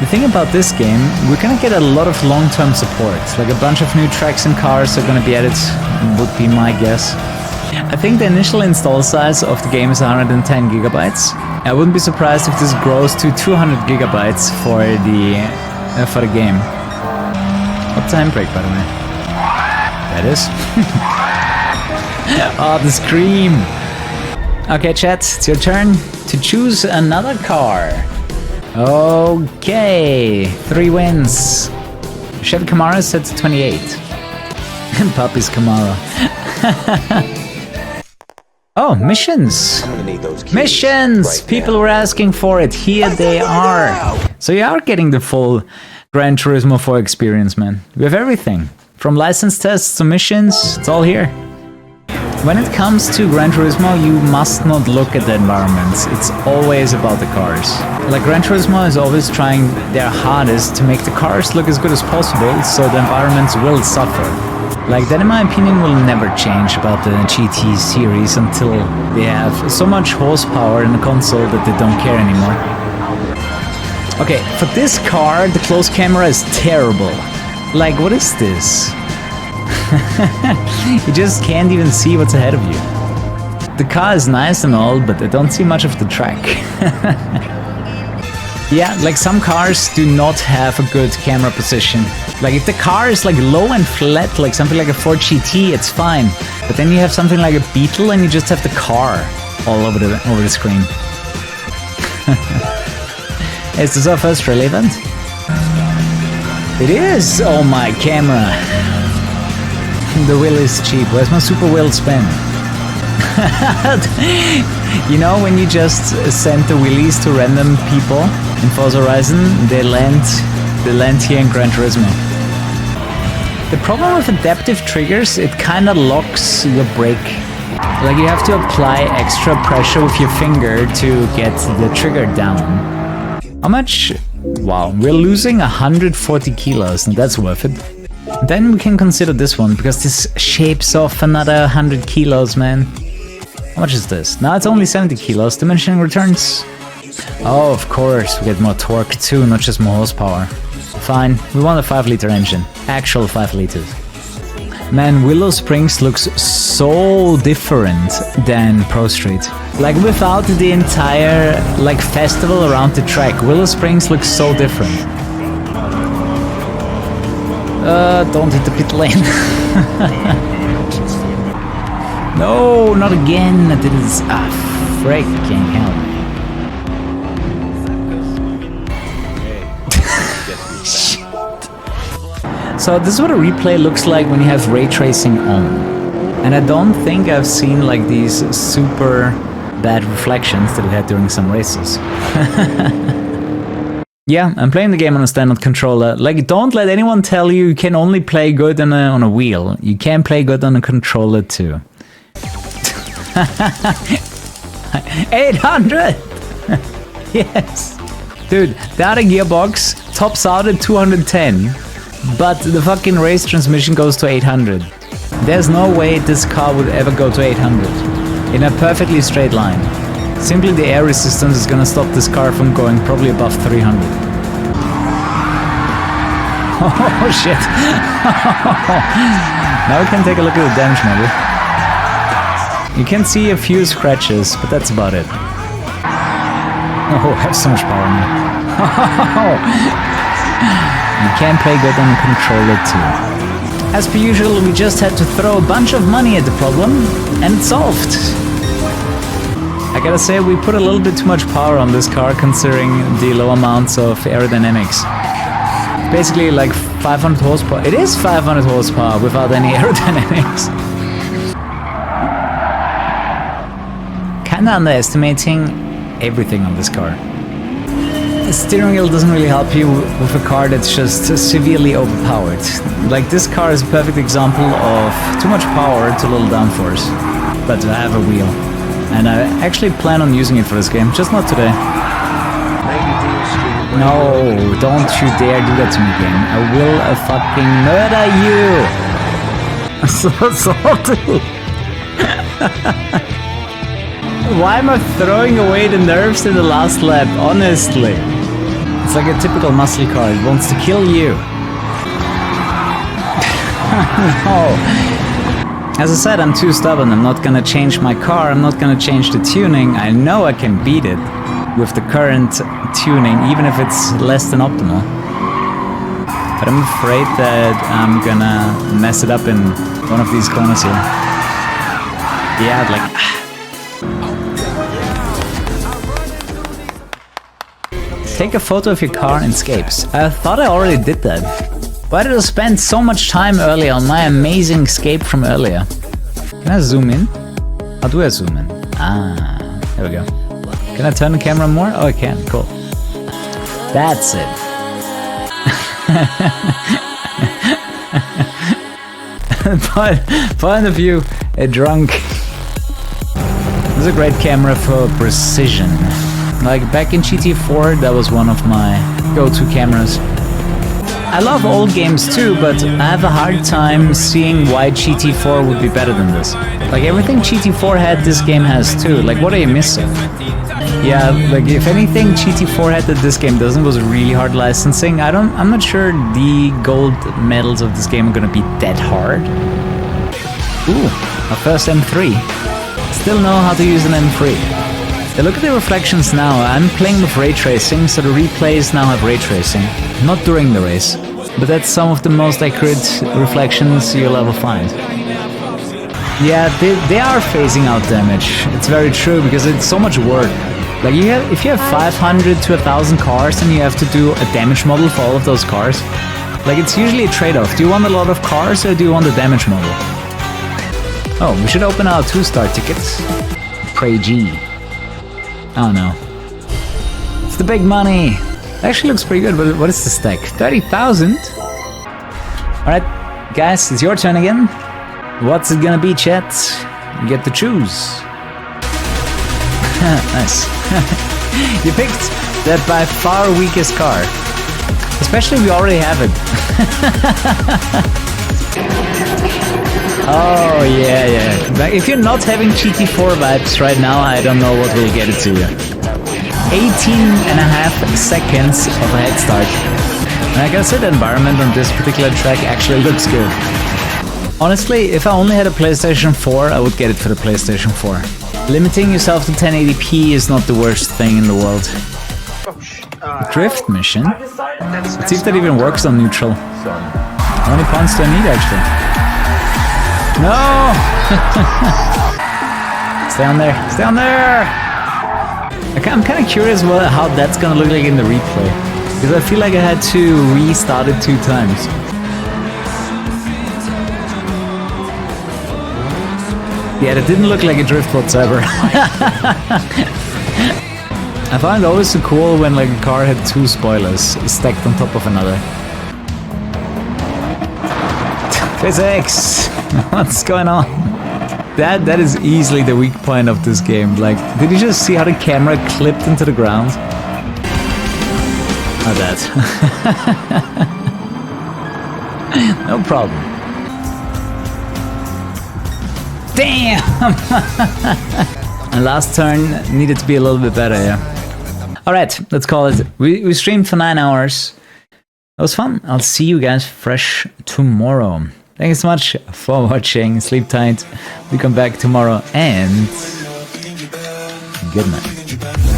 The thing about this game, we're gonna get a lot of long-term support. Like a bunch of new tracks and cars are gonna be added, would be my guess. I think the initial install size of the game is 110 gigabytes. I wouldn't be surprised if this grows to 200 gigabytes for the game. What's the handbrake, by the way? That is. Oh, the scream! Okay, chat, it's your turn to choose another car. Okay, 3 wins. Chevy Camaro is set to 28. Puppy's Camaro. Oh, missions! Missions! Right. People were asking for it. Here they are. So you are getting the full Gran Turismo 4 experience, man. We have everything. From license tests to missions, it's all here. When it comes to Gran Turismo, you must not look at the environments. It's always about the cars. Like, Gran Turismo is always trying their hardest to make the cars look as good as possible, so the environments will suffer. Like, that in my opinion will never change about the GT series until they have so much horsepower in the console that they don't care anymore. Okay, for this car, the close camera is terrible. Like, what is this? You just can't even see what's ahead of you. The car is nice and all, but I don't see much of the track. Yeah, like some cars do not have a good camera position. Like if the car is like low and flat, like something like a Ford GT, it's fine. But then you have something like a Beetle and you just have the car all over the screen. Is this our first rally event? It is! Oh my camera! The wheel is cheap. Where's my super wheel spin? You know, when you just send the wheelies to random people in Forza Horizon, they land here in Gran Turismo. The problem with adaptive triggers, it kinda locks your brake. Like you have to apply extra pressure with your finger to get the trigger down. How much? Wow, we're losing 140 kilos, and that's worth it. Then we can consider this one, because this shapes off another 100 kilos, man. How much is this? Now it's only 70 kilos, diminishing returns. Oh, of course, we get more torque too, not just more horsepower. Fine, we want a 5-liter engine. Actual 5 liters. Man, Willow Springs looks so different than Pro Street. Like without the entire like festival around the track, Willow Springs looks so different. Don't hit the pit lane. No, not again. I did this. Ah, freaking hell. So this is what a replay looks like when you have ray tracing on. And I don't think I've seen like these super bad reflections that it had during some races. Yeah, I'm playing the game on a standard controller. Like, don't let anyone tell you you can only play good on a wheel. You can play good on a controller too. 800! Yes! Dude, the other gearbox tops out at 210, but the fucking race transmission goes to 800. There's no way this car would ever go to 800 in a perfectly straight line. Simply the air resistance is gonna stop this car from going probably above 300. Oh shit! Now we can take a look at the damage model. You can see a few scratches, but that's about it. Oh, I have so much power now. You can play good on the controller too. As per usual, we just had to throw a bunch of money at the problem, and it's solved. I gotta say, we put a little bit too much power on this car considering the low amounts of aerodynamics. Basically like 500 horsepower. It is 500 horsepower without any aerodynamics. Kinda underestimating everything on this car. The steering wheel doesn't really help you with a car that's just severely overpowered. Like this car is a perfect example of too much power to little downforce. But I have a wheel. And I actually plan on using it for this game, just not today. No, don't you dare do that to me, game. I will fucking murder you! I'm so salty! Why am I throwing away the nerves in the last lap, honestly? It's like a typical muscle car. It wants to kill you. No. As I said, I'm too stubborn. I'm not gonna change my car. I'm not gonna change the tuning. I know I can beat it with the current tuning, even if it's less than optimal. But I'm afraid that I'm gonna mess it up in one of these corners here. Yeah, like... Take a photo of your car in Scapes. I thought I already did that. Why did I spend so much time earlier on my amazing Scape from earlier? Can I zoom in? How do I zoom in? Ah, there we go. Can I turn the camera more? Oh, I can. Cool. That's it. Point of view, a drunk. This is a great camera for precision. Like back in GT4, that was one of my go-to cameras. I love old games too, but I have a hard time seeing why GT4 would be better than this. Like everything GT4 had, this game has too. Like what are you missing? Yeah, like if anything GT4 had that this game doesn't, was really hard licensing. I'm not sure the gold medals of this game are gonna be that hard. Ooh, my first M3. Still know how to use an M3. Yeah, look at the reflections now. I'm playing with ray tracing, so the replays now have ray tracing. Not during the race, but that's some of the most accurate reflections you'll ever find. Yeah, they are phasing out damage. It's very true, because it's so much work. Like if you have 500 to 1,000 cars and you have to do a damage model for all of those cars, like it's usually a trade-off. Do you want a lot of cars or do you want a damage model? Oh, we should open our 2-star tickets. Pray G. Oh no. It's the big money! Actually looks pretty good, but what is the stack? 30,000? Alright, guys, it's your turn again. What's it gonna be, chat? You get to choose. Nice. You picked that by far weakest car. Especially if we already have it. Oh, yeah. Like, if you're not having GT4 vibes right now, I don't know what will get it to you. 18.5 seconds of a head start. And I gotta say, the environment on this particular track actually looks good. Honestly, if I only had a PlayStation 4, I would get it for the PlayStation 4. Limiting yourself to 1080p is not the worst thing in the world. Drift mission? Let's see if that even works on neutral. How many points do I need actually? No! Stay on there, stay on there! I'm kind of curious how that's gonna look like in the replay. Because I feel like I had to restart it 2 times. Yeah, that didn't look like a drift whatsoever. I find it always so cool when like a car had 2 spoilers stacked on top of another. Physics! What's going on? That is easily the weak point of this game. Like, did you just see how the camera clipped into the ground? Oh, that. No problem. Damn! And last turn needed to be a little bit better, yeah. Alright, let's call it. We streamed for 9 hours. That was fun. I'll see you guys fresh tomorrow. Thank you so much for watching. Sleep tight. We come back tomorrow and good night.